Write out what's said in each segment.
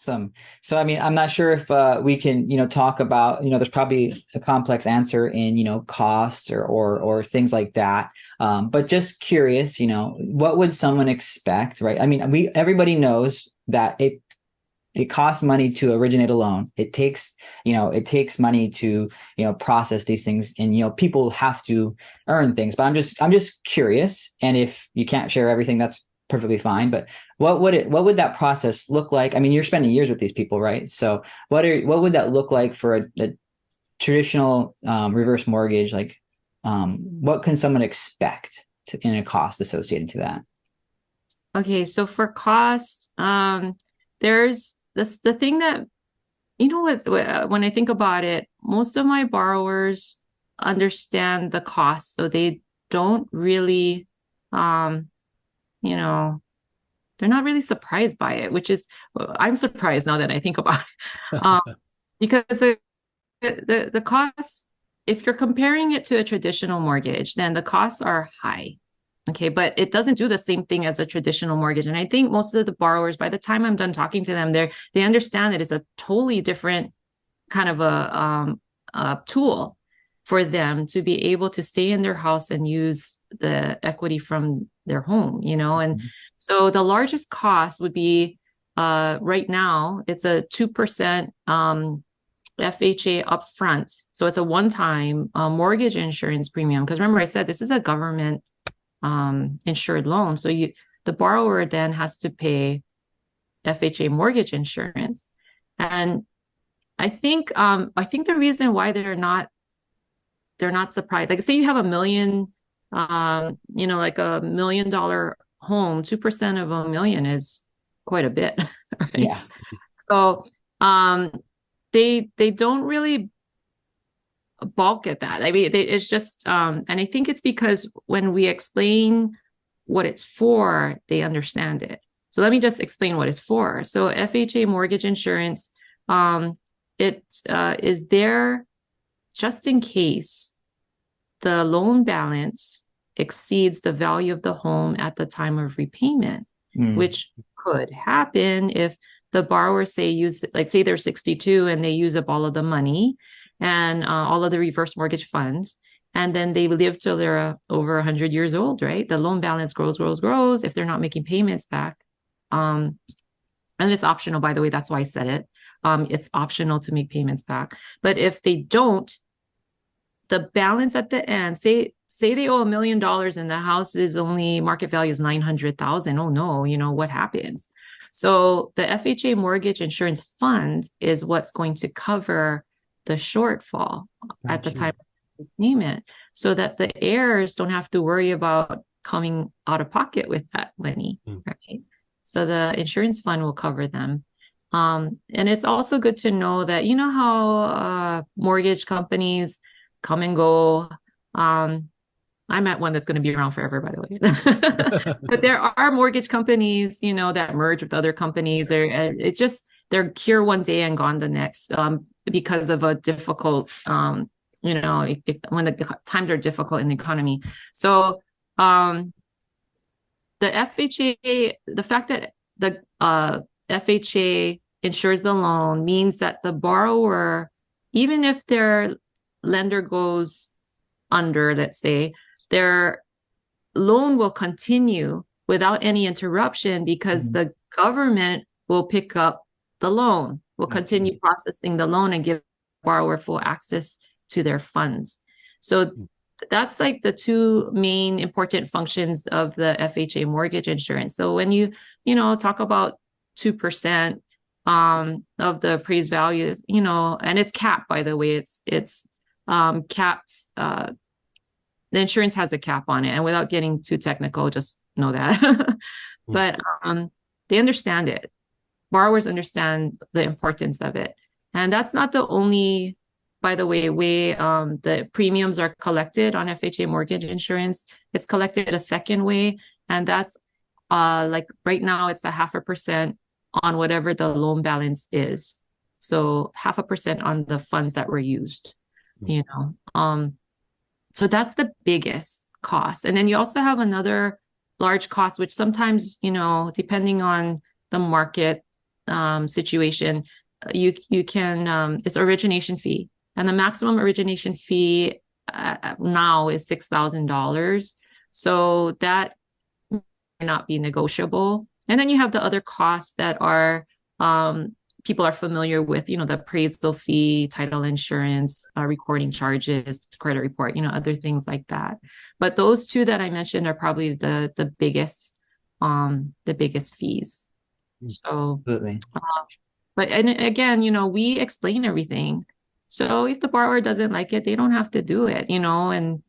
Awesome. So, I mean, I'm not sure if we can, talk about, there's probably a complex answer in, costs or things like that. But just curious, what would someone expect, right? I mean, everybody knows that it costs money to originate a loan. It takes money to, process these things, and, people have to earn things. But I'm just curious. And if you can't share everything, that's perfectly fine. But what would that process look like? I mean, you're spending years with these people, right? So what would that look like for a traditional reverse mortgage? Like, what can someone expect in a cost associated to that? Okay, so for costs, there's the thing that, when I think about it, most of my borrowers understand the cost, so they don't really, um, you know, they're not really surprised by it, which is, I'm surprised now that I think about it. Um, because the costs, if you're comparing it to a traditional mortgage, then the costs are high. Okay, but it doesn't do the same thing as a traditional mortgage. And I think most of the borrowers, by the time I'm done talking to them, they understand that it's a totally different kind of a tool for them to be able to stay in their house and use the equity from their home, And so the largest cost would be right now, it's a 2% FHA upfront. So it's a one-time mortgage insurance premium. Because remember, I said this is a government insured loan. So the borrower then has to pay FHA mortgage insurance. And I think the reason why they're not surprised, like say you have a million, like $1 million home, 2% of a million is quite a bit, right? Yeah. So um they don't really balk at that. I mean, it's just, and I think it's because when we explain what it's for, they understand it. So let me just explain what it's for. So FHA mortgage insurance, it is there just in case the loan balance exceeds the value of the home at the time of repayment, Mm. which could happen if the borrower say they're 62 and they use up all of the money and all of the reverse mortgage funds, and then they live till they're over 100 years old, right? The loan balance grows, grows, grows if they're not making payments back. Um, and it's optional, by the way. That's why I said it. It's optional to make payments back. But if they don't, the balance at the end, say they owe $1 million and the house is only market value is 900,000. Oh no, what happens? So the FHA mortgage insurance fund is what's going to cover the shortfall at the Gotcha. time of payment, so that the heirs don't have to worry about coming out of pocket with that money, Mm. right? So the insurance fund will cover them. And it's also good to know that, how mortgage companies come and go. I'm at one that's going to be around forever, by the way. But there are mortgage companies, that merge with other companies. Or it's just they're here one day and gone the next, because of a difficult, when the times are difficult in the economy. So the FHA, the fact that the FHA insures the loan means that the borrower, even if their lender goes under, let's say, their loan will continue without any interruption because Mhm. the government will pick up the loan, will Gotcha. continue processing the loan and give the borrower full access to their funds. So that's like the two main important functions of the FHA mortgage insurance. So when talk about 2% of the appraised values, and it's capped, by the way, it's capped. The insurance has a cap on it, and without getting too technical, just know that. Mm. But they understand it. Borrowers understand the importance of it, and that's not the only, by the way the premiums are collected on FHA mortgage insurance. It's collected a second way, and that's like right now it's a 0.5% on whatever the loan balance is. So 0.5% on the funds that were used, Mm. you know. So that's the biggest cost. And then you also have another large cost, which sometimes, depending on the market, situation, you can it's origination fee, and the maximum origination fee now is $6,000. So that may not be negotiable. And then you have the other costs that are people are familiar with, the appraisal fee, title insurance, recording charges, credit report, other things like that. But those two that I mentioned are probably the biggest fees. So, Absolutely. but and again, we explain everything. So if the borrower doesn't like it, they don't have to do it, and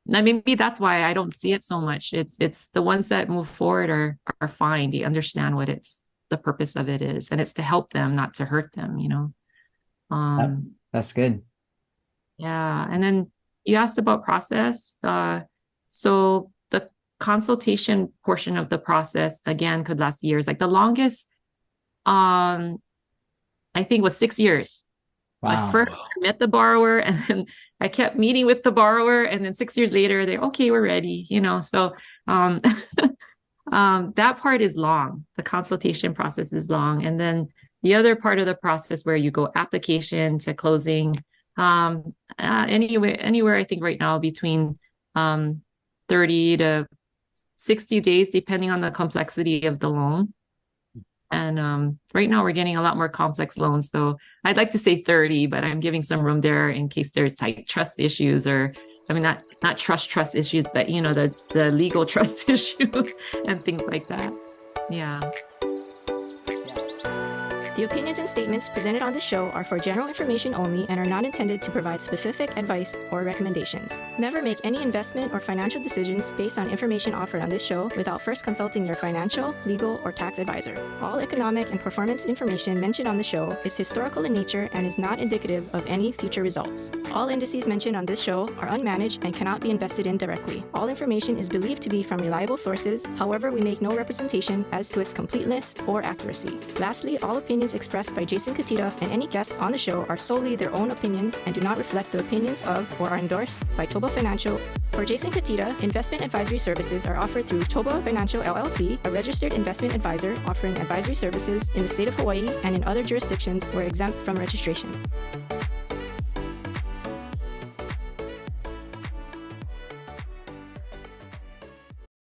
maybe that's why I don't see it so much. It's the ones that move forward are fine. They understand what the purpose of it is, and it's to help them, not to hurt them, That's good. Yeah. And then you asked about process. So the consultation portion of the process, again, could last years. Like the longest, I think was 6 years. Wow. I first met the borrower, and then I kept meeting with the borrower, and then 6 years later, they're okay, we're ready, so that part is long. The consultation process is long. And then the other part of the process where you go application to closing, anywhere I think right now between 30 to 60 days, depending on the complexity of the loan. And right now we're getting a lot more complex loans. So I'd like to say 30, but I'm giving some room there in case there's tight trust issues, or not trust issues, but the legal trust issues and things like that. Yeah. The opinions and statements presented on this show are for general information only and are not intended to provide specific advice or recommendations. Never make any investment or financial decisions based on information offered on this show without first consulting your financial, legal, or tax advisor. All economic and performance information mentioned on the show is historical in nature and is not indicative of any future results. All indices mentioned on this show are unmanaged and cannot be invested in directly. All information is believed to be from reliable sources. However, we make no representation as to its completeness or accuracy. Lastly, all opinions expressed by Jason Cutitta and any guests on the show are solely their own opinions and do not reflect the opinions of or are endorsed by ToBA Financial. For Jason Cutitta, investment advisory services are offered through ToBA Financial LLC, a registered investment advisor offering advisory services in the state of Hawaii and in other jurisdictions where exempt from registration.